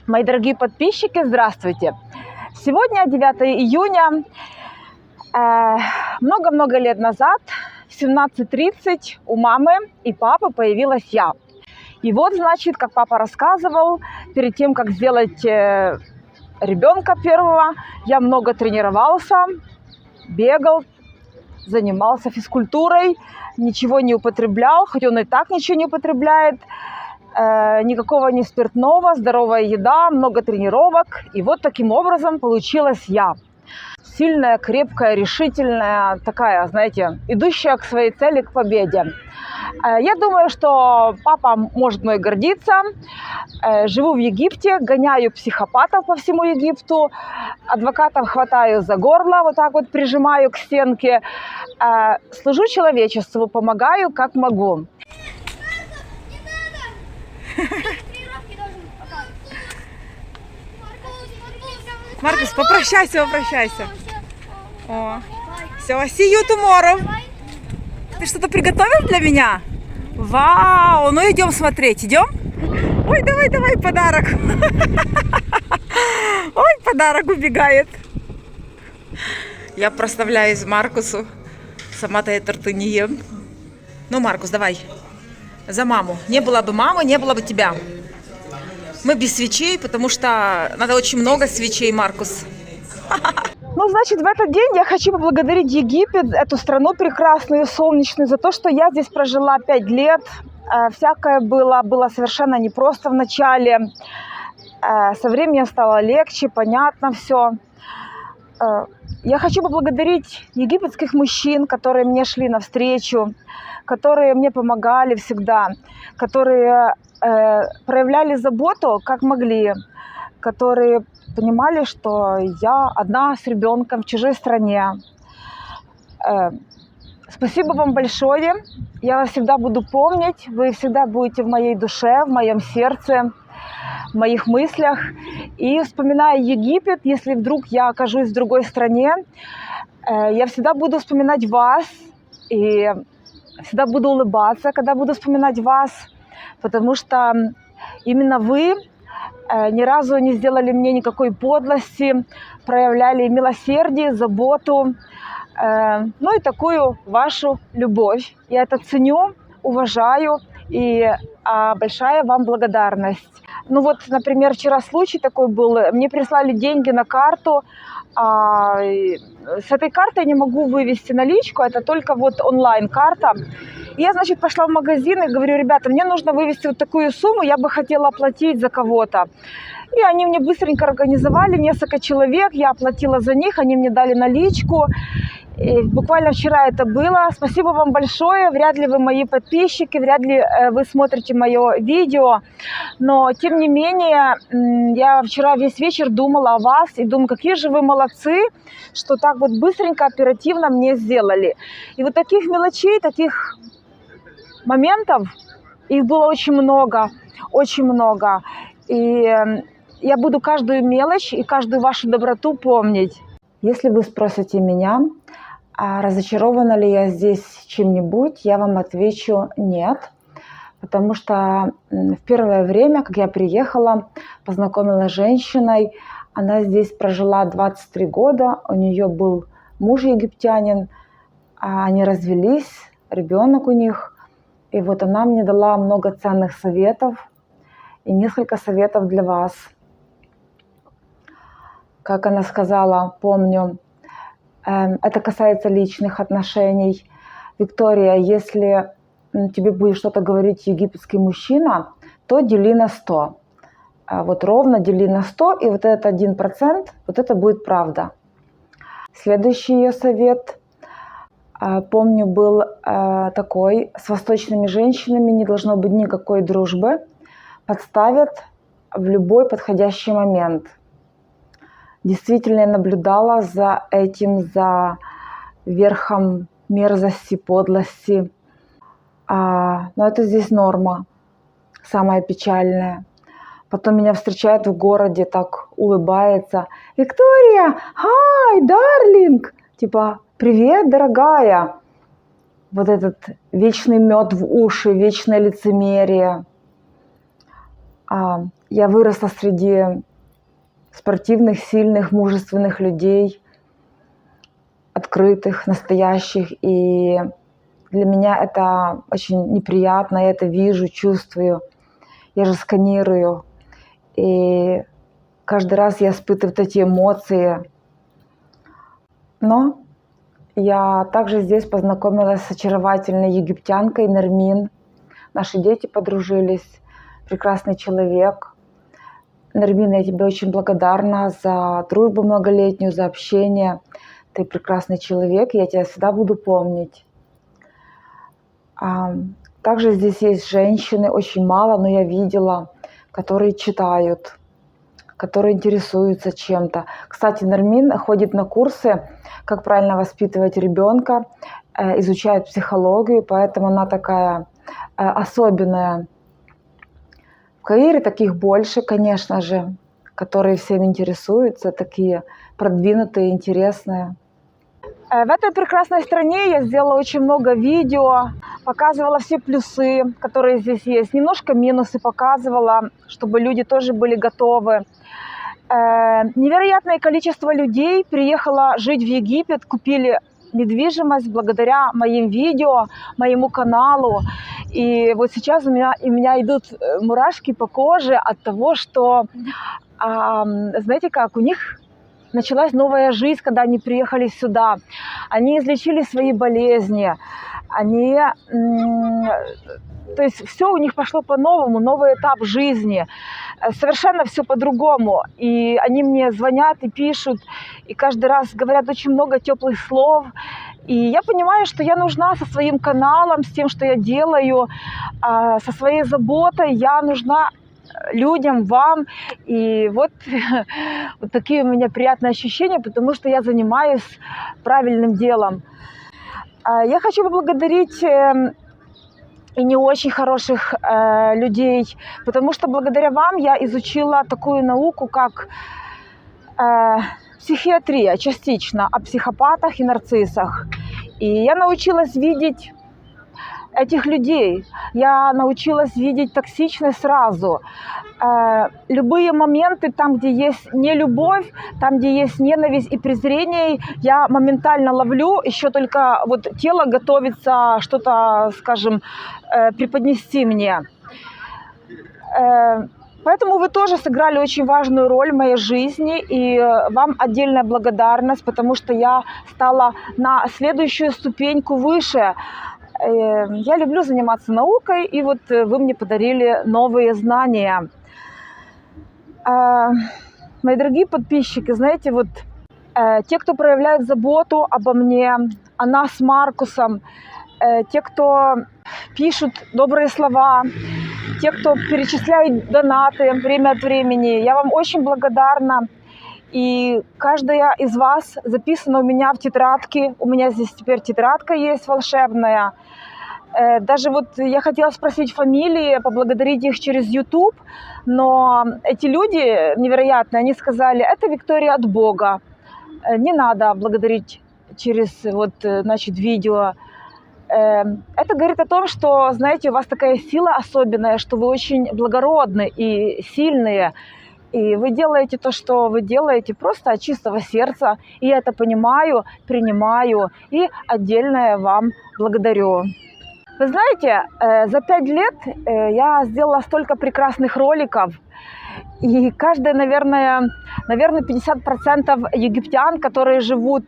Мои дорогие подписчики, здравствуйте! Сегодня 9 июня. Много-много лет назад, в 17:30, у мамы и папы появилась я. И вот, значит, как папа рассказывал, перед тем, как сделать ребенка первого, я много тренировался, бегал, занимался физкультурой, ничего не употреблял, хоть он и так ничего не употребляет. Никакого не спиртного, здоровая еда, много тренировок. И вот таким образом получилась я. Сильная, крепкая, решительная, такая, знаете, идущая к своей цели, к победе. Я думаю, что папа может мной гордиться. Живу в Египте, гоняю психопатов по всему Египту, адвокатов хватаю за горло, вот так вот прижимаю к стенке. Служу человечеству, помогаю, как могу. Маркус, попрощайся. О, все, see you tomorrow. Ты что-то приготовил для меня? Вау, ну идем смотреть, идем? Ой, давай, подарок. Ой, подарок убегает. Я проставляюсь Маркусу. Сама-то я торты не ем. Ну, Маркус, давай. За маму. Не было бы мамы, не было бы тебя. Мы без свечей, потому что надо очень много свечей, Маркус. Ну, значит, в этот день я хочу поблагодарить Египет, эту страну прекрасную, солнечную, за то, что я здесь прожила 5 лет. Всякое было совершенно непросто в начале. Со временем стало легче, понятно все. Я хочу поблагодарить египетских мужчин, которые мне шли навстречу, которые мне помогали всегда, которые проявляли заботу, как могли, которые понимали, что я одна с ребенком в чужой стране. Спасибо вам большое. Я вас всегда буду помнить. Вы всегда будете в моей душе, в моем сердце, в моих мыслях. И вспоминая Египет, если вдруг я окажусь в другой стране, я всегда буду вспоминать вас и всегда буду улыбаться, когда буду вспоминать вас, потому что именно вы ни разу не сделали мне никакой подлости, проявляли милосердие, заботу, ну и такую вашу любовь. Я это ценю, уважаю, и большая вам благодарность. Ну вот, например, вчера случай такой был, мне прислали деньги на карту, с этой карты я не могу вывести наличку, это только вот онлайн-карта. Я, значит, пошла в магазин и говорю: ребята, мне нужно вывести вот такую сумму, я бы хотела оплатить за кого-то. И они мне быстренько организовали, несколько человек, я оплатила за них, они мне дали наличку. И буквально вчера это было. Спасибо вам большое. Вряд ли вы мои подписчики, вряд ли вы смотрите мое видео. Но, тем не менее, я вчера весь вечер думала о вас и думаю, какие же вы молодцы, что так вот быстренько, оперативно мне сделали. И вот таких мелочей, таких моментов, их было очень много, очень много. И я буду каждую мелочь и каждую вашу доброту помнить. Если вы спросите меня, разочарована ли я здесь чем-нибудь, я вам отвечу нет. Потому что в первое время, как я приехала, познакомилась с женщиной, она здесь прожила 23 года, у нее был муж египтянин, они развелись, ребенок у них. И вот она мне дала много ценных советов и несколько советов для вас. Как она сказала, помню, это касается личных отношений. Виктория, если тебе будет что-то говорить египетский мужчина, то дели на 100. Вот ровно дели на 100, и вот этот 1%, вот это будет правда. Следующий ее совет, помню, был такой: с восточными женщинами не должно быть никакой дружбы, подставят в любой подходящий момент. Действительно, я наблюдала за этим, за верхом мерзости, подлости. Но это здесь норма, самое печальное. Потом меня встречает в городе, так улыбается: Виктория, hi, darling! Типа, привет, дорогая. Вот этот вечный мед в уши, вечное лицемерие. Я выросла среди спортивных, сильных, мужественных людей, открытых, настоящих. И для меня это очень неприятно, я это вижу, чувствую. Я же сканирую. И каждый раз я испытываю вот эти эмоции. Но я также здесь познакомилась с очаровательной египтянкой Нермин. Наши дети подружились. Прекрасный человек. Нермин, я тебе очень благодарна за дружбу многолетнюю, за общение. Ты прекрасный человек, я тебя всегда буду помнить. Также здесь есть женщины, очень мало, но я видела, которые читают, которые интересуются чем-то. Кстати, Нермин ходит на курсы, как правильно воспитывать ребенка, изучает психологию, поэтому она такая особенная. В Каире таких больше, конечно же, которые всем интересуются, такие продвинутые, интересные. В этой прекрасной стране я сделала очень много видео, показывала все плюсы, которые здесь есть, немножко минусы показывала, чтобы люди тоже были готовы. Невероятное количество людей приехало жить в Египет, купили недвижимость благодаря моим видео, моему каналу. И вот сейчас у меня идут мурашки по коже от того, что, знаете как, у них началась новая жизнь, когда они приехали сюда. Они излечили свои болезни. То есть все у них пошло по-новому, новый этап жизни. Совершенно все по-другому. И они мне звонят и пишут, и каждый раз говорят очень много теплых слов. И я понимаю, что я нужна со своим каналом, с тем, что я делаю, со своей заботой. Я нужна людям, вам. И вот такие у меня приятные ощущения, потому что я занимаюсь правильным делом. Я хочу поблагодарить и не очень хороших людей, потому что благодаря вам я изучила такую науку, как психиатрия, частично, о психопатах и нарциссах. И я научилась видеть этих людей. Я научилась видеть токсичность сразу. Любые моменты, там, где есть нелюбовь, там, где есть ненависть и презрение, я моментально ловлю, еще только вот тело готовится что-то, скажем, преподнести мне. Поэтому вы тоже сыграли очень важную роль в моей жизни, и вам отдельная благодарность, потому что я стала на следующую ступеньку выше. Я люблю заниматься наукой, и вот вы мне подарили новые знания. Мои дорогие подписчики, знаете, вот те, кто проявляет заботу обо мне, о нас с Маркусом, те, кто пишут добрые слова, те, кто перечисляют донаты время от времени, я вам очень благодарна. И каждая из вас записана у меня в тетрадке. У меня здесь теперь тетрадка есть волшебная. Даже вот я хотела спросить фамилии, поблагодарить их через YouTube, но эти люди невероятные, они сказали, это Виктория от Бога. Не надо благодарить через вот, значит, видео. Это говорит о том, что, знаете, у вас такая сила особенная, что вы очень благородны и сильные. И вы делаете то, что вы делаете, просто от чистого сердца. И я это понимаю, принимаю и отдельно вам благодарю. Вы знаете, за 5 лет я сделала столько прекрасных роликов. И каждая, наверное 50% египтян, которые живут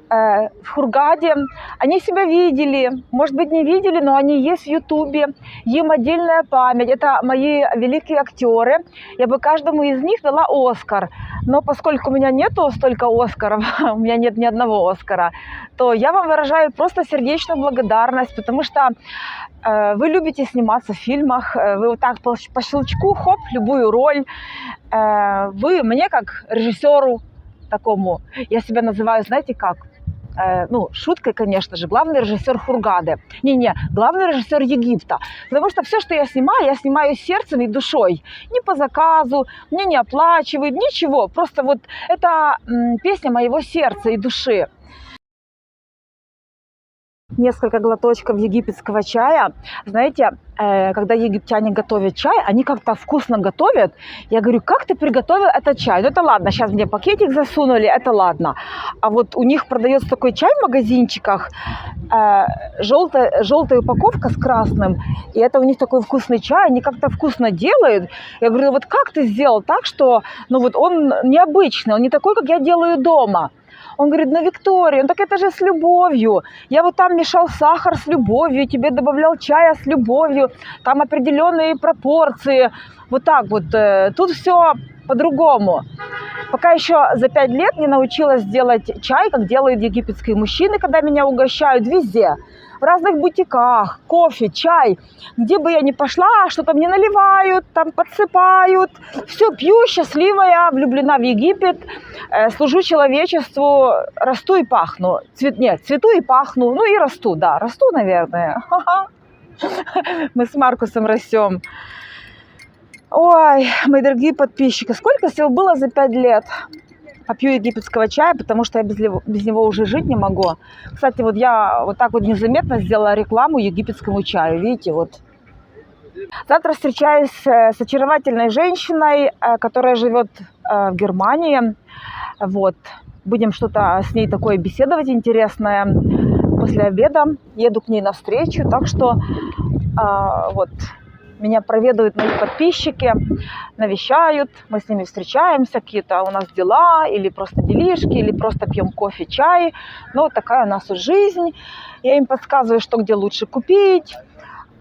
в Хургаде, они себя видели, может быть, не видели, но они есть в Ютубе, им отдельная память. Это мои великие актеры. Я бы каждому из них дала Оскар. Но поскольку у меня нету столько Оскаров, у меня нет ни одного Оскара, то я вам выражаю просто сердечную благодарность, потому что вы любите сниматься в фильмах, вы вот так по щелчку, хоп, любую роль. Вы мне как режиссеру такому, я себя называю, знаете как? Ну, шуткой, конечно же, главный режиссер Хургады. Не, главный режиссер Египта. Потому что все, что я снимаю сердцем и душой. Не по заказу, мне не оплачивают, ничего. Просто вот это песня моего сердца и души. несколько глоточков египетского чая. Знаете, когда египтяне готовят чай, они как-то вкусно готовят. Я говорю, как ты приготовил этот чай? Ну это ладно, сейчас мне пакетик засунули, это ладно. А вот у них продается такой чай в магазинчиках, желтая упаковка с красным, и это у них такой вкусный чай, они как-то вкусно делают. Я говорю, вот как ты сделал так, что, ну вот он необычный, он не такой, как я делаю дома. Он говорит, ну, Виктория, ну так это же с любовью. Я вот там мешал сахар с любовью, тебе добавлял чая с любовью, там определенные пропорции. Вот так вот. Тут все по-другому. Пока еще за 5 лет не научилась делать чай, как делают египетские мужчины, когда меня угощают везде. В разных бутиках, кофе, чай. Где бы я ни пошла, что-то мне наливают, там подсыпают. Все, пью, счастливая, влюблена в Египет, служу человечеству, расту и пахну. Цвету и пахну, ну и расту, да, расту, наверное. Мы с Маркусом растем. Ой, мои дорогие подписчики, сколько всего было за 5 лет? Попью египетского чая, потому что я без него уже жить не могу. Кстати, вот я вот так вот незаметно сделала рекламу египетскому чаю. Видите, вот. Завтра встречаюсь с очаровательной женщиной, которая живет в Германии. Вот. Будем что-то с ней такое беседовать интересное. После обеда еду к ней навстречу. Так что вот. Меня проведают мои подписчики, навещают, мы с ними встречаемся, какие-то у нас дела, или просто делишки, или просто пьем кофе, чай. Но вот такая у нас жизнь. Я им подсказываю, что где лучше купить.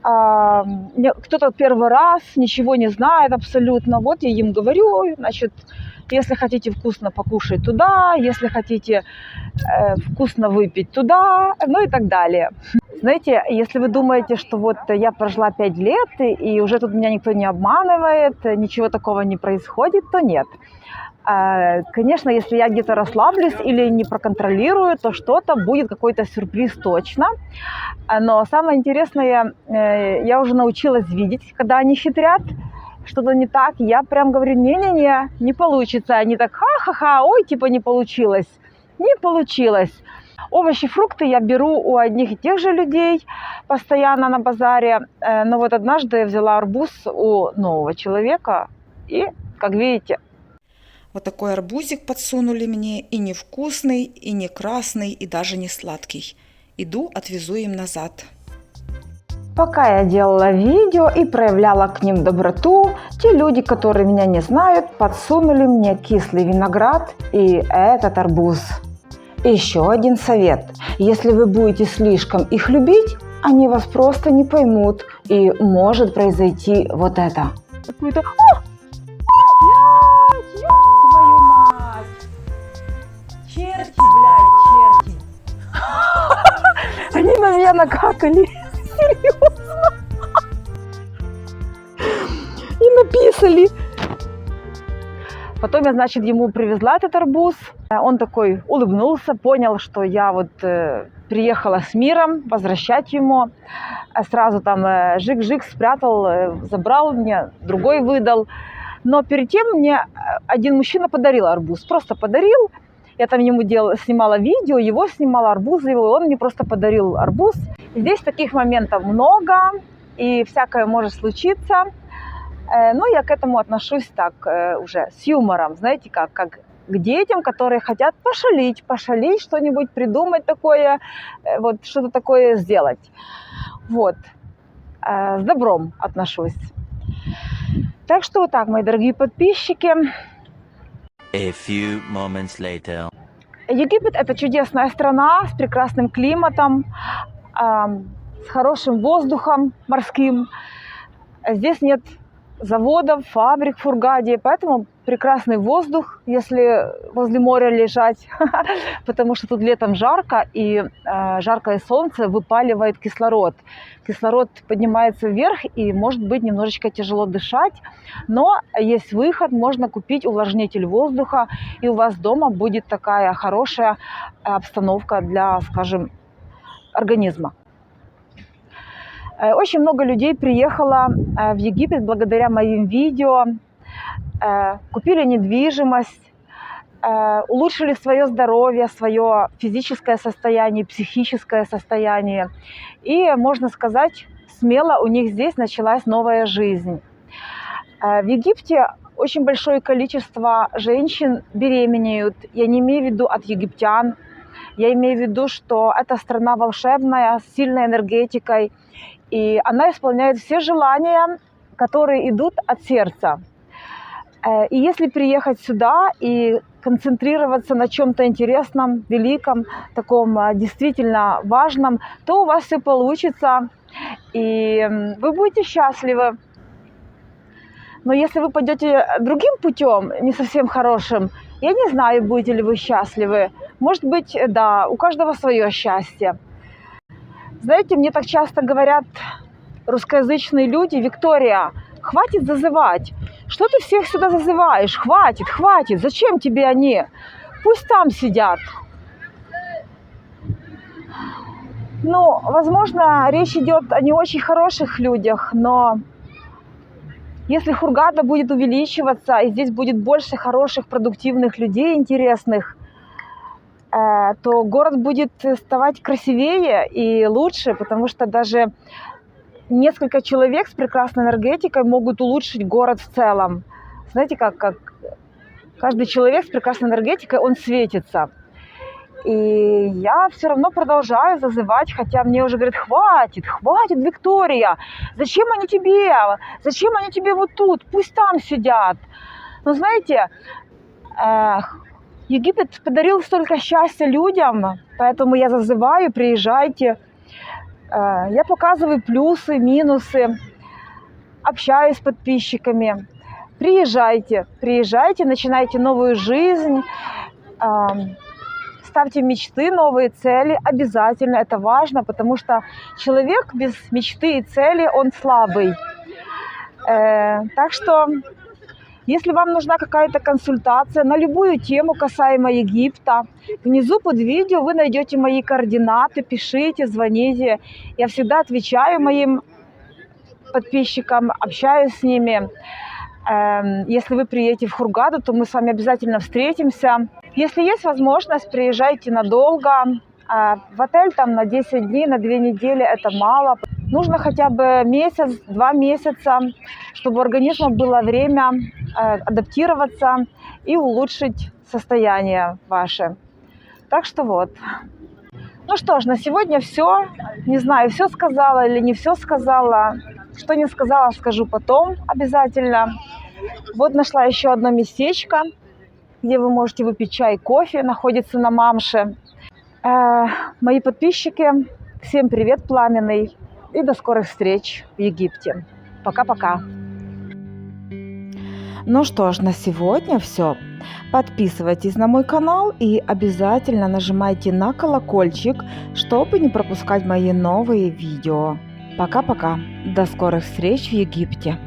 Кто-то первый раз ничего не знает абсолютно. Вот я им говорю, значит, если хотите вкусно покушать туда, если хотите вкусно выпить туда, ну и так далее. Знаете, если вы думаете, что вот я прожила 5 лет, и уже тут меня никто не обманывает, ничего такого не происходит, то нет. Конечно, если я где-то расслаблюсь или не проконтролирую, то что-то будет, какой-то сюрприз точно. Но самое интересное, я уже научилась видеть, когда они хитрят, что-то не так. Я прям говорю, не-не-не, не получится. Они так, ха-ха-ха, ой, типа не получилось. Не получилось. Овощи, фрукты я беру у одних и тех же людей постоянно на базаре. Но вот однажды я взяла арбуз у нового человека. И, как видите, вот такой арбузик подсунули мне. И не вкусный, и не красный, и даже не сладкий. Иду, отвезу им назад. Пока я делала видео и проявляла к ним доброту, те люди, которые меня не знают, подсунули мне кислый виноград и этот арбуз. Еще один совет. Если вы будете слишком их любить, они вас просто не поймут, и может произойти вот это. Какую-то... Блядь, ёб твою мать! Черти, блядь, черти! Они на меня накакали. Серьезно. И написали. Потом я, значит, ему привезла этот арбуз. Он такой улыбнулся, понял, что я вот приехала с миром возвращать ему. Сразу там жик-жик спрятал, забрал мне, другой выдал. Но перед тем мне один мужчина подарил арбуз. Просто подарил. Я там ему снимала видео, его снимала, арбуз его, и он мне просто подарил арбуз. И здесь таких моментов много, и всякое может случиться. Но я к этому отношусь так уже с юмором, знаете, как к детям, которые хотят пошалить, что-нибудь придумать такое, вот что-то такое сделать. Вот, с добром отношусь. Так что вот так, мои дорогие подписчики. A few moments later. Египет – это чудесная страна с прекрасным климатом, с хорошим воздухом морским. Здесь нет заводов, фабрик в Хургаде, поэтому прекрасный воздух, если возле моря лежать, потому что тут летом жарко, и жаркое солнце выпаливает кислород. Кислород поднимается вверх, и может быть немножечко тяжело дышать, но есть выход, можно купить увлажнитель воздуха, и у вас дома будет такая хорошая обстановка для, скажем, организма. Очень много людей приехало в Египет благодаря моим видео, купили недвижимость, улучшили свое здоровье, свое физическое состояние, психическое состояние. И, можно сказать, смело у них здесь началась новая жизнь. В Египте очень большое количество женщин беременеют. Я не имею в виду от египтян. Я имею в виду, что это страна волшебная, с сильной энергетикой. И она исполняет все желания, которые идут от сердца. И если приехать сюда и концентрироваться на чем-то интересном, великом, таком действительно важном, то у вас все получится, и вы будете счастливы. Но если вы пойдете другим путем, не совсем хорошим, я не знаю, будете ли вы счастливы. Может быть, да, у каждого свое счастье. Знаете, мне так часто говорят русскоязычные люди: Виктория, хватит зазывать. Что ты всех сюда зазываешь? Хватит, хватит. Зачем тебе они? Пусть там сидят. Ну, возможно, речь идет о не очень хороших людях, но если Хургада будет увеличиваться, и здесь будет больше хороших, продуктивных людей, интересных, то город будет ставать красивее и лучше, потому что даже несколько человек с прекрасной энергетикой могут улучшить город в целом. Знаете, как каждый человек с прекрасной энергетикой, он светится. И я все равно продолжаю зазывать, хотя мне уже говорят: хватит, хватит, Виктория, зачем они тебе? Зачем они тебе вот тут? Пусть там сидят. Но знаете, Египет подарил столько счастья людям, поэтому я зазываю: приезжайте. Я показываю плюсы, минусы, общаюсь с подписчиками. Приезжайте, приезжайте, начинайте новую жизнь, ставьте мечты, новые цели. Обязательно, это важно, потому что человек без мечты и цели, он слабый. Так что, если вам нужна какая-то консультация на любую тему касаемо Египта, внизу под видео вы найдете мои координаты, пишите, звоните. Я всегда отвечаю моим подписчикам, общаюсь с ними. Если вы приедете в Хургаду, то мы с вами обязательно встретимся. Если есть возможность, приезжайте надолго. В отель там на 10 дней, на 2 недели это мало. Нужно хотя бы месяц, 2 месяца, чтобы у организма было время адаптироваться и улучшить состояние ваше. Так что вот. Ну что ж, на сегодня все. Не знаю, все сказала или не все сказала. Что не сказала, скажу потом обязательно. Вот нашла еще одно местечко, где вы можете выпить чай, кофе. Находится на Мамше. Мои подписчики, всем привет пламенный. И до скорых встреч в Египте. Пока-пока. Ну что ж, на сегодня все. Подписывайтесь на мой канал и обязательно нажимайте на колокольчик, чтобы не пропускать мои новые видео. Пока-пока. До скорых встреч в Египте.